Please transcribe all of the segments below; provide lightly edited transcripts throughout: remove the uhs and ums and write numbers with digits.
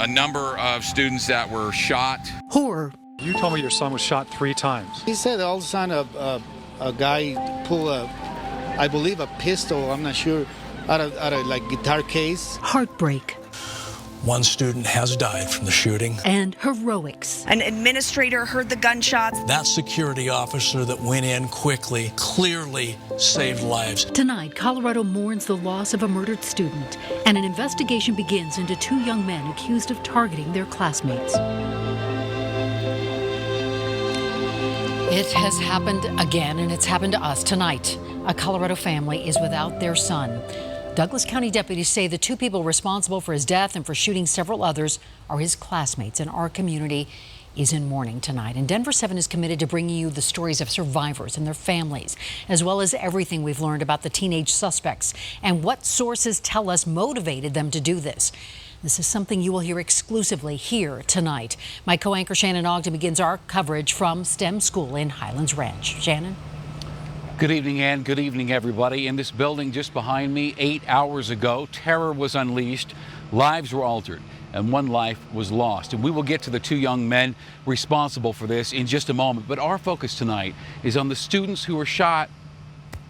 a number of students that were shot. Horror. You told me your son was shot 3 times. He said all of a sudden a guy pulled I believe a pistol, I'm not sure, out of like guitar case. Heartbreak. One student has died from the shooting. And heroics. An administrator heard the gunshots. That security officer that went in quickly clearly saved lives. Tonight, Colorado mourns the loss of a murdered student, and an investigation begins into 2 young men accused of targeting their classmates. It has happened again, and it's happened to us tonight. A Colorado family is without their son. Douglas County deputies say the 2 people responsible for his death and for shooting several others are his classmates, and our community is in mourning tonight. And Denver 7 is committed to bringing you the stories of survivors and their families, as well as everything we've learned about the teenage suspects and what sources tell us motivated them to do this. This is something you will hear exclusively here tonight. My co-anchor Shannon Ogden begins our coverage from STEM School in Highlands Ranch. Shannon? Good evening, Ann. Good evening, everybody. In this building just behind me, 8 hours ago, terror was unleashed, lives were altered, and 1 life was lost. And we will get to the 2 young men responsible for this in just a moment. But our focus tonight is on the students who were shot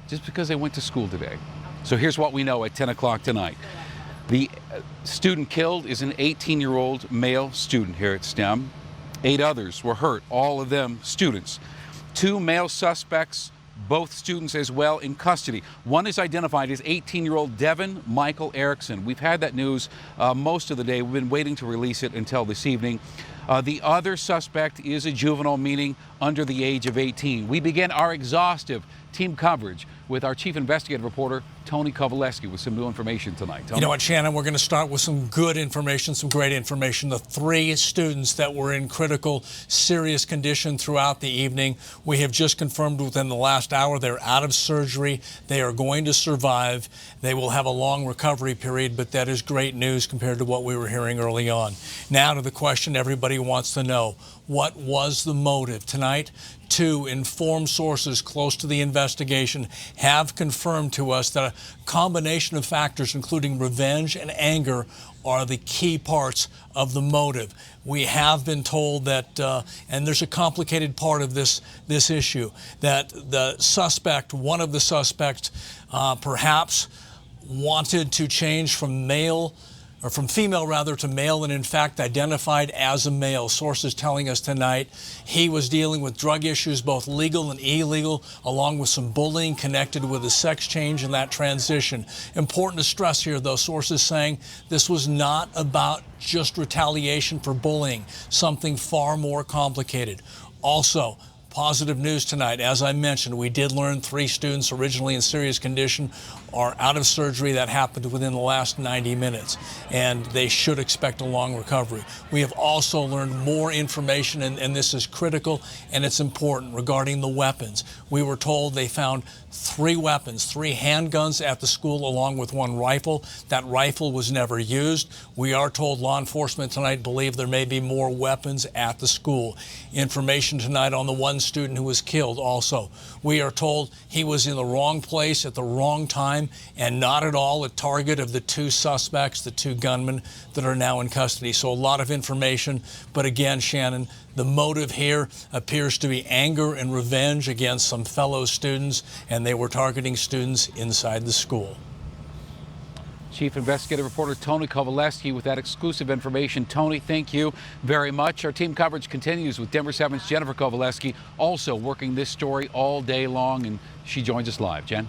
just because they went to school today. So here's what we know at 10 o'clock tonight. The student killed is an 18-year-old male student here at STEM. 8 others were hurt, all of them students. 2 male suspects, both students as well, in custody. One is identified as 18-year-old Devin Michael Erickson. We've had that news most of the day. We've been waiting to release it until this evening. The other suspect is a juvenile, meaning under the age of 18. We begin our exhaustive team coverage with our chief investigative reporter, Tony Kovaleski, with some new information tonight. Tony? You know what, Shannon, we're going to start with some good information, some great information. The 3 students that were in critical, serious condition throughout the evening, we have just confirmed within the last hour they're out of surgery. They are going to survive. They will have a long recovery period, but that is great news compared to what we were hearing early on. Now to the question everybody wants to know. What was the motive? Tonight, 2 informed sources close to the investigation have confirmed to us that a combination of factors, including revenge and anger, are the key parts of the motive. We have been told that, and there's a complicated part of this issue, that the suspect, one of the suspects, perhaps wanted to change from female rather to male, and in fact identified as a male. Sources telling us tonight he was dealing with drug issues, both legal and illegal, along with some bullying connected with a sex change in that transition. Important to stress here, though, sources saying this was not about just retaliation for bullying, something far more complicated. Also, positive news tonight. As I mentioned, we did learn 3 students originally in serious condition are out of surgery. That happened within the last 90 minutes, and they should expect a long recovery. We have also learned more information, and this is critical and it's important, regarding the weapons. We were told they found 3 weapons, 3 handguns at the school, along with 1 rifle. That rifle was never used. We are told law enforcement tonight believe there may be more weapons at the school. Information tonight on the 1 student who was killed also. We are told he was in the wrong place at the wrong time and not at all a target of the 2 suspects, the 2 gunmen that are now in custody. So a lot of information, but again, Shannon, the motive here appears to be anger and revenge against some fellow students, and they were targeting students inside the school. Chief Investigative Reporter Tony Kovaleski with that exclusive information. Tony, thank you very much. Our team coverage continues with Denver 7's Jennifer Kovaleski, also working this story all day long, and she joins us live. Jen?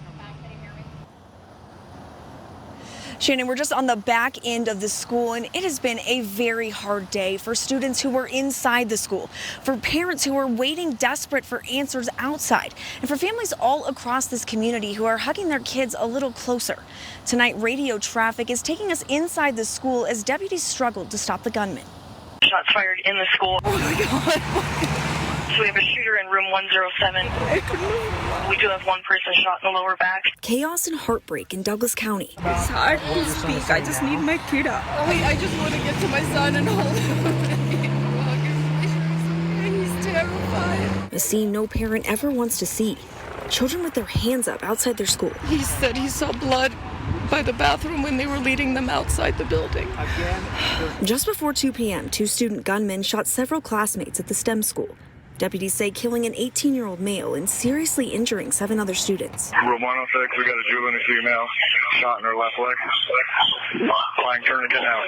Shannon, we're just on the back end of the school, and it has been a very hard day for students who were inside the school, for parents who are waiting desperate for answers outside, and for families all across this community who are hugging their kids a little closer. Tonight, radio traffic is taking us inside the school as deputies struggled to stop the gunman. Shots fired in the school. Oh my God. So we have a shooter in room 107. We do have 1 person shot in the lower back. Chaos and heartbreak in Douglas County. It's hard to speak. I just need my kid up. I just want to get to my son and hold him. He's terrified. A scene no parent ever wants to see. Children with their hands up outside their school. He said he saw blood, by the bathroom when they were leading them outside the building. Just before 2 p.m., 2 student gunmen shot several classmates at the STEM school. Deputies say killing an 18-year-old male and seriously injuring 7 other students. Room 106, we got a juvenile female shot in her left leg. Flying tourniquet now.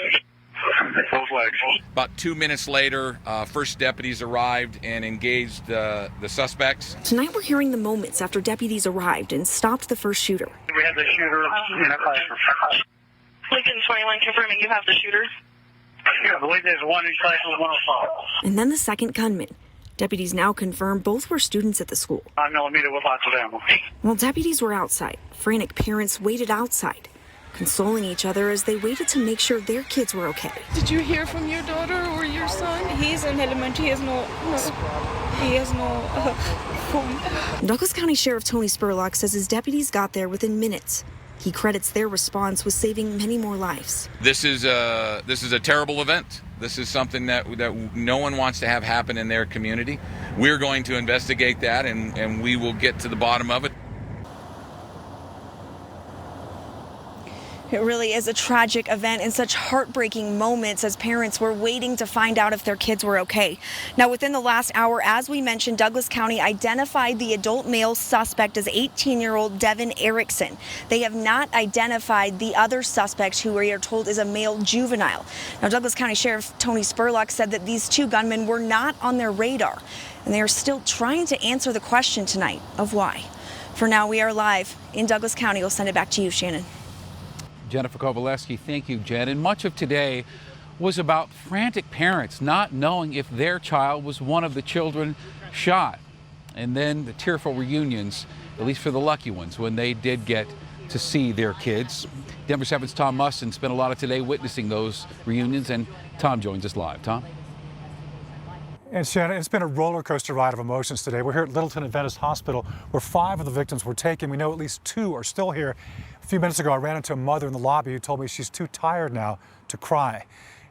Both legs. About 2 minutes later, first deputies arrived and engaged the suspects. Tonight we're hearing the moments after deputies arrived and stopped the first shooter. We had the shooter in a classroom. Lincoln 21 confirming you have the shooter. Yeah, I believe there's one in classroom 105. And then the second gunman. Deputies now confirm both were students at the school. 9mm with lots of ammo. While deputies were outside, frantic parents waited outside, consoling each other as they waited to make sure their kids were okay. Did you hear from your daughter or your son? He's in elementary. He has no phone. Douglas County Sheriff Tony Spurlock says his deputies got there within minutes. He credits their response with saving many more lives. This is a terrible event. This is something that no one wants to have happen in their community. We're going to investigate that, and we will get to the bottom of it. It really is a tragic event and such heartbreaking moments as parents were waiting to find out if their kids were okay. Now, within the last hour, as we mentioned, Douglas County identified the adult male suspect as 18-year-old Devin Erickson. They have not identified the other suspect, who we are told is a male juvenile. Now, Douglas County Sheriff Tony Spurlock said that these 2 gunmen were not on their radar, and they are still trying to answer the question tonight of why. For now, we are live in Douglas County. We'll send it back to you, Shannon. Jennifer Kowaleski, thank you, Jen. And much of today was about frantic parents not knowing if their child was one of the children shot. And then the tearful reunions, at least for the lucky ones, when they did get to see their kids. Denver 7's Tom Mustin spent a lot of today witnessing those reunions, and Tom joins us live. Tom? And Shannon, it's been a roller coaster ride of emotions today. We're here at Littleton Adventist Hospital, where 5 of the victims were taken. We know at least 2 are still here. A few minutes ago, I ran into a mother in the lobby who told me she's too tired now to cry.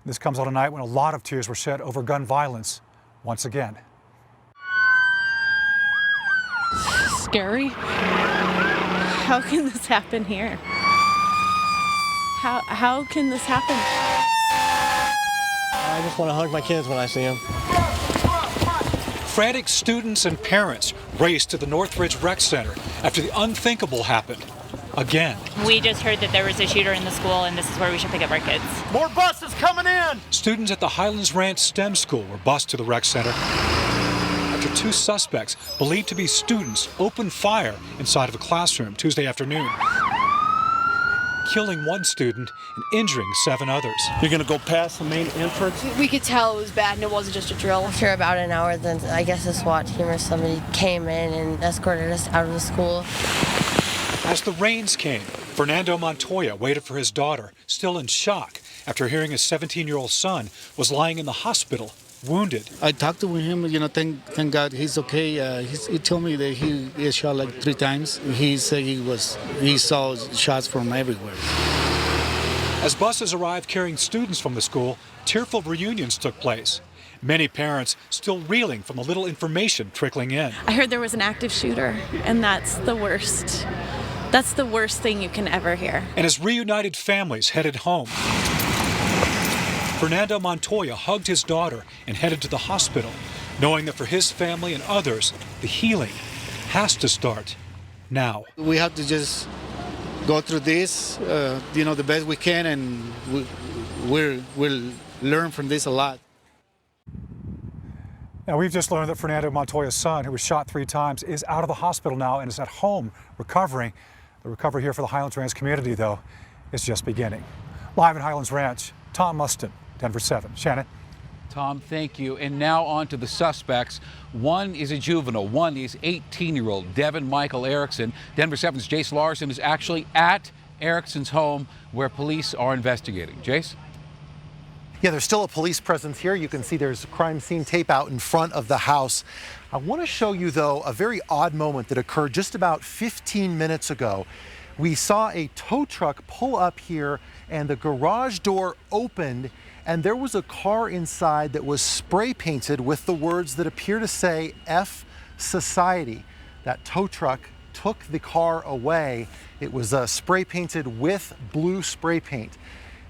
This comes on a night when a lot of tears were shed over gun violence once again. Scary. How can this happen here? How can this happen? I just want to hug my kids when I see them. Frantic students and parents raced to the Northridge Rec Center after the unthinkable happened again. We just heard that there was a shooter in the school, and this is where we should pick up our kids. More buses coming in! Students at the Highlands Ranch STEM School were bused to the rec center after 2 suspects, believed to be students, opened fire inside of a classroom Tuesday afternoon, killing 1 student and injuring 7 others. You're going to go past the main entrance? We could tell it was bad and it wasn't just a drill. After about an hour, then I guess a SWAT team or somebody came in and escorted us out of the school. As the rains came, Fernando Montoya waited for his daughter, still in shock after hearing his 17-year-old son was lying in the hospital, wounded. I talked to him, thank God he's okay. He told me that he is shot like 3 times. He said he saw shots from everywhere. As buses arrived carrying students from the school, tearful reunions took place. Many parents still reeling from the little information trickling in. I heard there was an active shooter, and that's the worst. That's the worst thing you can ever hear. And as reunited families headed home, Fernando Montoya hugged his daughter and headed to the hospital, knowing that for his family and others, the healing has to start now. We have to just go through this, the best we can, and we'll learn from this a lot. Now, we've just learned that Fernando Montoya's son, who was shot 3 times, is out of the hospital now and is at home recovering. The recovery here for the Highlands Ranch community, though, is just beginning. Live in Highlands Ranch, Tom Mustin, Denver 7. Shannon? Tom, thank you. And now on to the suspects. 1 is a juvenile. 1 is 18-year-old Devin Michael Erickson. Denver 7's Jace Larson is actually at Erickson's home, where police are investigating. Jace? Yeah, there's still a police presence here. You can see there's crime scene tape out in front of the house. I want to show you, though, a very odd moment that occurred just about 15 minutes ago. We saw a tow truck pull up here and the garage door opened, and there was a car inside that was spray painted with the words that appear to say F Society. That tow truck took the car away. It was spray painted with blue spray paint.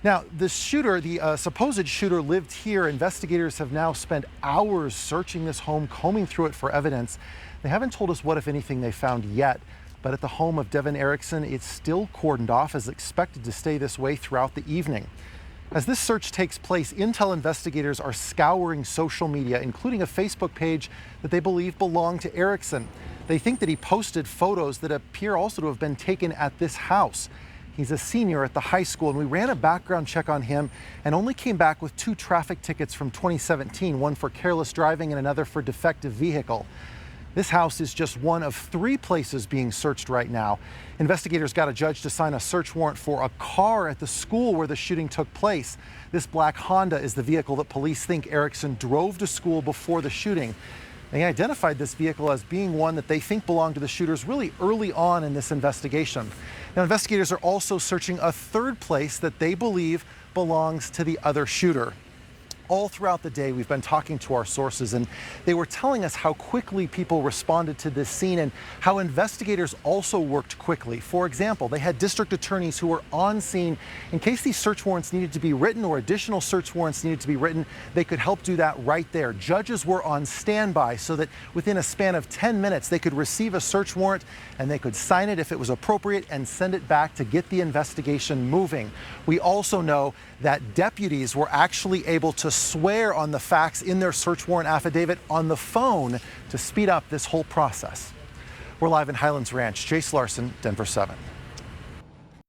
Now, the shooter, the supposed shooter, lived here. Investigators have now spent hours searching this home, combing through it for evidence. They haven't told us what, if anything, they found yet. But at the home of Devin Erickson, it's still cordoned off, as expected to stay this way throughout the evening. As this search takes place, Intel investigators are scouring social media, including a Facebook page that they believe belonged to Erickson. They think that he posted photos that appear also to have been taken at this house. He's a senior at the high school, and we ran a background check on him and only came back with 2 traffic tickets from 2017, one for careless driving and another for defective vehicle. This house is just one of 3 places being searched right now. Investigators got a judge to sign a search warrant for a car at the school where the shooting took place. This black Honda is the vehicle that police think Erickson drove to school before the shooting. They identified this vehicle as being one that they think belonged to the shooters really early on in this investigation. Now, investigators are also searching a 3rd place that they believe belongs to the other shooter. All throughout the day, we've been talking to our sources, and they were telling us how quickly people responded to this scene and how investigators also worked quickly. For example, they had district attorneys who were on scene in case these search warrants needed to be written or additional search warrants needed to be written. They could help do that right there. Judges were on standby so that within a span of 10 minutes, they could receive a search warrant and they could sign it if it was appropriate and send it back to get the investigation moving. We also know that deputies were actually able to swear on the facts in their search warrant affidavit on the phone to speed up this whole process. We're live in Highlands Ranch. Jace Larson, Denver 7.